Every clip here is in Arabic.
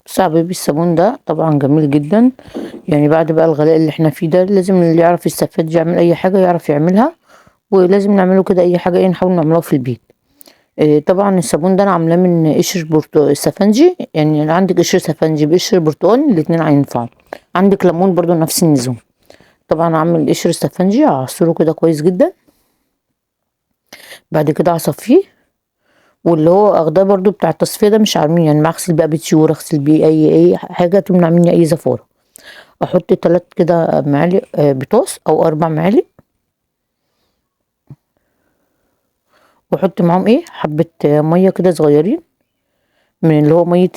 بص يا حبيبي، الصابون ده طبعا جميل جدا. يعني بعد بقى الغلاء اللي احنا فيه ده، لازم اللي يعرف يستفاد يعمل اي حاجة يعرف يعملها. ولازم نعمله كده اي حاجة، نحاول نعملها في البيت. طبعا الصابون ده انا عاملاه من قشر سفنجي. يعني أنا عندك قشر سفنجي بقشر برتقال، الاتنين هينفعوا. عندك ليمون برضو نفس النظام. طبعا اعمل قشر سفنجي اعصره كده كويس جدا. بعد كده اصفيه. واللي هو اخداه برضو بتاع التصفية ده مش عارمين، يعني اغسل بقى بتشور، اغسل بيه اي حاجة تمنع مني اي زفارة. احط 3 كده معالق بطاس او 4 معالق. واحط معاهم حبة مية كده صغيرين، من اللي هو مية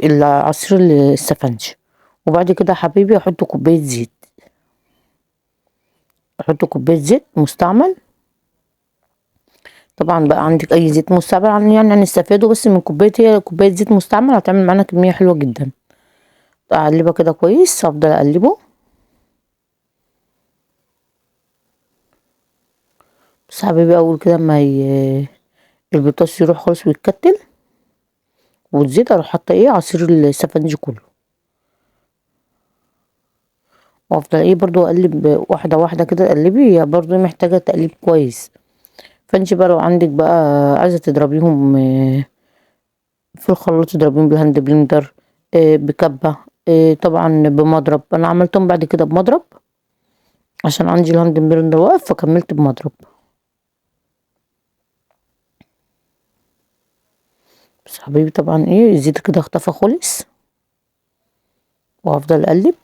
العصير السفنج. وبعد كده يا حبيبي احط كوباية زيت. احط كوباية زيت مستعمل. طبعا بقى عندك اي زيت مستعمل، يعني هنستفاده بس من كوباية، هي كوباية زيت مستعمل هتعمل معانا كمية حلوة جدا. اقلبها كده كويس، افضل اقلبه. بس يا حبيبي اول كده ما البطاطس يروح خالص ويتكتل والزيت، اروح حاطه عصير السفنج كله. وافضل برضو اقلب واحده واحده كده. اقلبي، هي برضو محتاجه تقليب كويس. فانت بقى لو عندك بقى عايزه تضربيهم في الخلاط، تضربيهم بالهاند بلندر، بكبه، طبعا بمضرب. انا عملتهم بعد كده بمضرب عشان عندي الهاند بلندر واقف، فكملت بمضرب. بس حبيبي طبعا الزيت كده اختفى خالص. وافضل اقلب.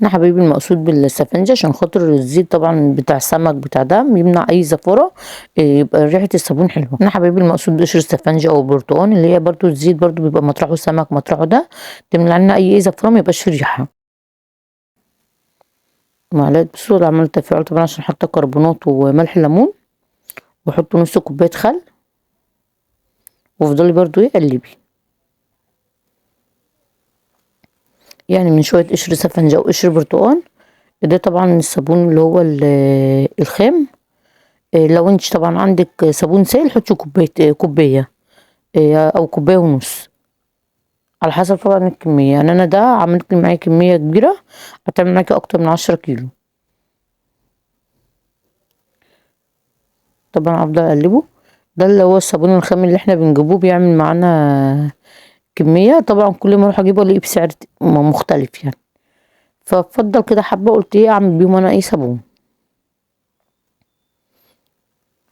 انا حبيبي المقصود بالسفنجة عشان خاطر الزيت طبعا بتاع السمك بتاع ده بيمنع اي زفارة. يبقى ريحة الصابون حلوة. انا حبيبي المقصود بقشر السفنجة او برتقان، اللي هي برضو الزيت برضو بيبقى مطرحه سمك مطرحه ده، تمنع لنا اي زفارة، ما يبقاش في ريحة. معلقة بصوا عملت تفاعل طبعا عشان حاطة كربونات وملح ليمون. واحط نص كوباية خل. وافضلي برضو قلبي. يعني من شوية قشر سفنجة او قشر برتقان. ده طبعا الصابون اللي هو الخام. لو انت طبعا عندك صابون سائل حطي كوباية او كوباية ونص، على حسب طبعا الكمية. يعني انا ده عملت معايا كمية كبيرة، هتعمل معاكي اكتر من 10 كيلو. طبعا افضل اقلبه. ده اللي هو الصابون الخام اللي احنا بنجيبوه، بيعمل معانا كمية. طبعا كل ما اروح اجيبه الاقيه بسعر مختلف يعني. فبفضل كده حبة، قلت اعمل بيهم انا صابون.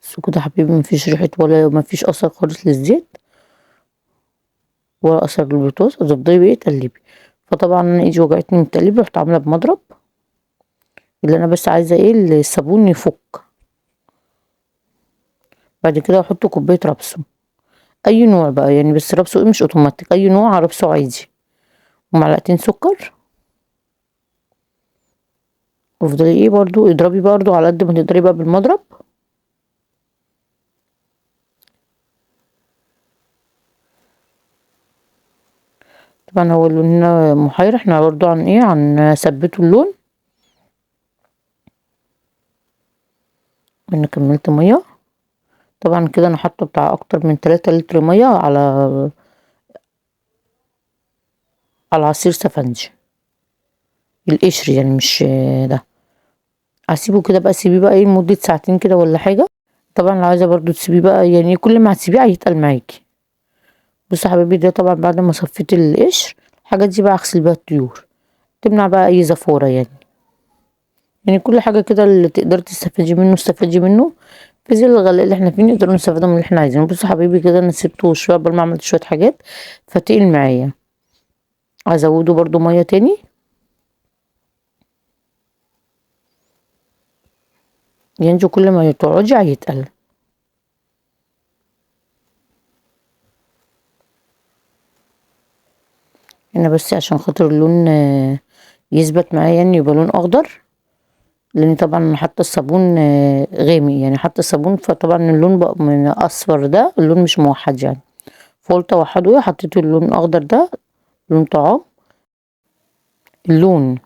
بس كده حبيبي، مفيش ريحة ولا مفيش اثر خالص للزيت ولا اثر للبطاطس. تفضلي تقلبي. فطبعا انا ايدي وجعتني من التقليب، رحت عاملة بمضرب. اللي انا بس عايزة الصابون يفك. بعد كده احط كوباية رابسو، اي نوع بقى يعني، بس رابسو مش اوتوماتيك، اي نوع رابسو عادي. ومعلقتين سكر. وافضلي برضو اضربي برضو على قد ما تقدري بقى بالمضرب. طبعا هو اللون هنا محير، احنا برضو عن عن ثبته اللون. انا كملت ميه. طبعا كده انا حاطه بتاع اكتر من 3 لتر ميه على عصير سفنج القشر، يعني مش ده. هسيبه كده بقى، سيبيه بقى لمده ساعتين كده ولا حاجه. طبعا لو عايزه برضو تسيبيه بقى، يعني كل ما هتسيبيه هيتقل معاكي. بصي يا حبيبي، ده طبعا بعد ما صفيت القشر، الحاجات دي بقى اغسل بيها الطيور، تمنع بقى اي زفاره يعني. يعني كل حاجه كده اللي تقدري تستفادي منه استفادي منه. في ظل الغلاء اللي احنا فيه نقدر نستفاد من اللي احنا عايزينه. بصي يا حبيبي كده انا سبته شويه قبل ما عملت شويه حاجات، فتقل معايا. ازوده برضو ميه تاني. ينجو كل ما تقعدي هيتقل. هنا بس عشان خاطر اللون يثبت معايا، يعني يبقى لون اخضر. لان طبعا انا حاطه الصابون غامق، يعني حاطه الصابون، فطبعا اللون بقى من اصفر ده اللون مش موحد يعني. فقلت اوحده، حطيت اللون الاخضر ده، لون طعام. اللون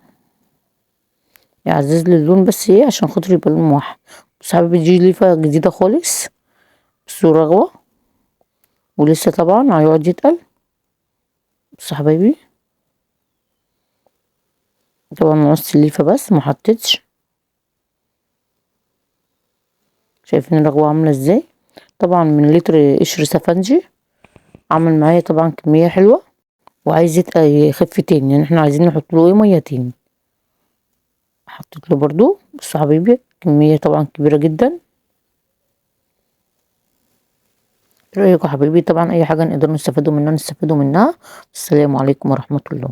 يعزز لي اللون، بس عشان خاطر يبقى لون موحد. بس حابه دي ليفه جديده خالص. بس رغوه. ولسه طبعا هيقعد يتقل. بصوا يا حبايبي، طبعا نص الليفة بس ما حطيتش. شايفين الرغوة عاملة ازاي؟ طبعا من لتر قشر سفنجي عمل معايا طبعا كمية حلوة، وعايز يخف تاني، يعني احنا عايزين نحط له ايه مية تاني. حطيت له برضو. بصوا يا حبايبي كمية طبعا كبيرة جدا. ايه رأيكم يا حبايبي؟ طبعا اي حاجة نقدر نستفادوا منها نستفادوا منها. السلام عليكم ورحمة الله.